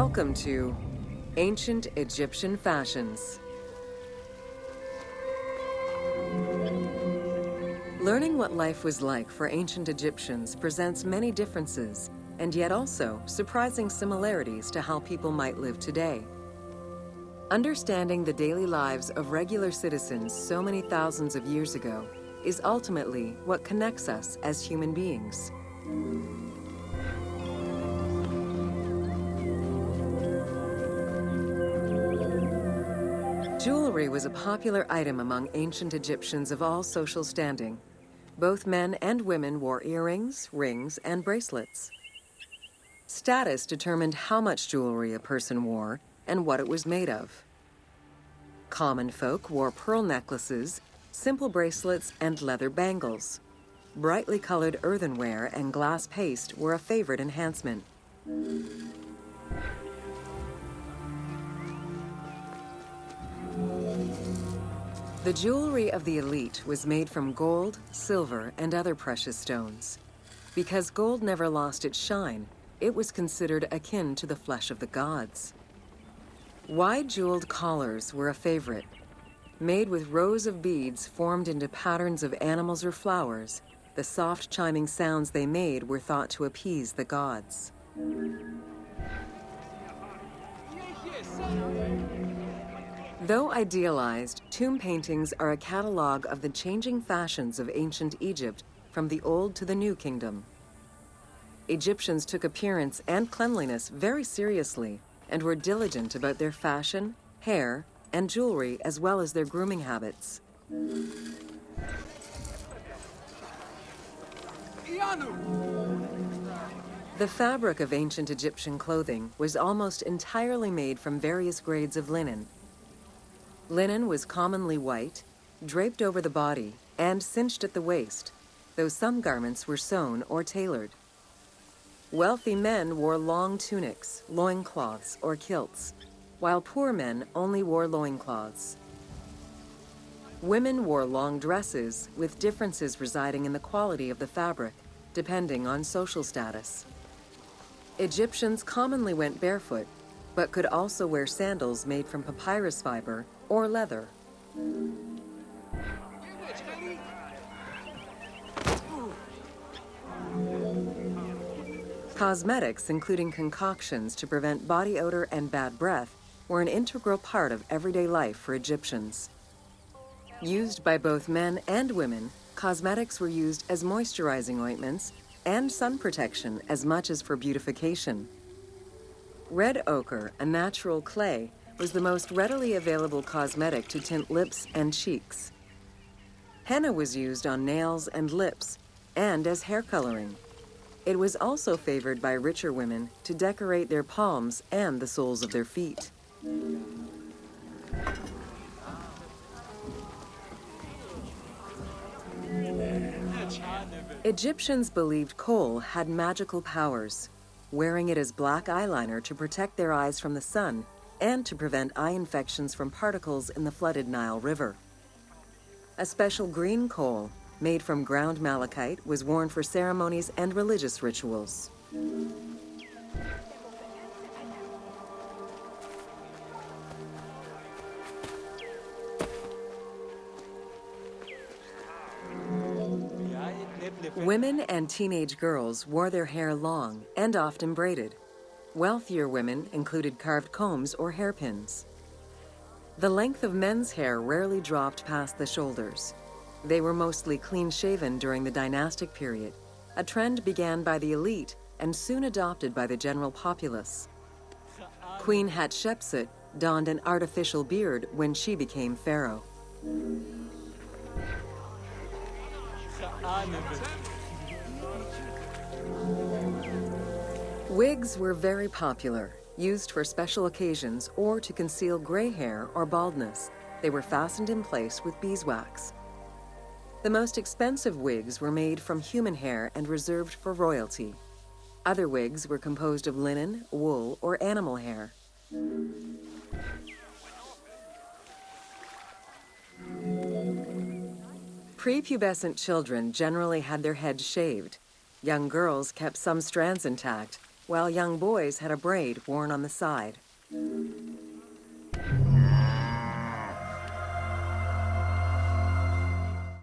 Welcome to Ancient Egyptian Fashions. Learning what life was like for ancient Egyptians presents many differences, and yet also surprising similarities to how people might live today. Understanding the daily lives of regular citizens so many thousands of years ago is ultimately what connects us as human beings. Jewelry was a popular item among ancient Egyptians of all social standing. Both men and women wore earrings, rings, and bracelets. Status determined how much jewelry a person wore and what it was made of. Common folk wore pearl necklaces, simple bracelets, and leather bangles. Brightly colored earthenware and glass paste were a favorite enhancement. The jewelry of the elite was made from gold, silver, and other precious stones. Because gold never lost its shine, it was considered akin to the flesh of the gods. Wide jeweled collars were a favorite. Made with rows of beads formed into patterns of animals or flowers, the soft chiming sounds they made were thought to appease the gods. Though idealized, tomb paintings are a catalog of the changing fashions of ancient Egypt from the Old to the New Kingdom. Egyptians took appearance and cleanliness very seriously and were diligent about their fashion, hair, and jewelry as well as their grooming habits. The fabric of ancient Egyptian clothing was almost entirely made from various grades of linen. Linen was commonly white, draped over the body, and cinched at the waist, though some garments were sewn or tailored. Wealthy men wore long tunics, loincloths, or kilts, while poor men only wore loincloths. Women wore long dresses, with differences residing in the quality of the fabric, depending on social status. Egyptians commonly went barefoot, but could also wear sandals made from papyrus fiber or leather. Cosmetics, including concoctions to prevent body odor and bad breath, were an integral part of everyday life for Egyptians. Used by both men and women, cosmetics were used as moisturizing ointments and sun protection as much as for beautification. Red ochre, a natural clay, was the most readily available cosmetic to tint lips and cheeks. Henna was used on nails and lips, and as hair coloring. It was also favored by richer women to decorate their palms and the soles of their feet. Egyptians believed kohl had magical powers, wearing it as black eyeliner to protect their eyes from the sun and to prevent eye infections from particles in the flooded Nile River. A special green kohl, made from ground malachite, was worn for ceremonies and religious rituals. Women and teenage girls wore their hair long and often braided. Wealthier women included carved combs or hairpins. The length of men's hair rarely dropped past the shoulders. They were mostly clean-shaven during the dynastic period, a trend began by the elite and soon adopted by the general populace. Queen Hatshepsut donned an artificial beard when she became pharaoh. Wigs were very popular, used for special occasions or to conceal gray hair or baldness. They were fastened in place with beeswax. The most expensive wigs were made from human hair and reserved for royalty. Other wigs were composed of linen, wool, or animal hair. Prepubescent children generally had their heads shaved. Young girls kept some strands intact, while young boys had a braid worn on the side.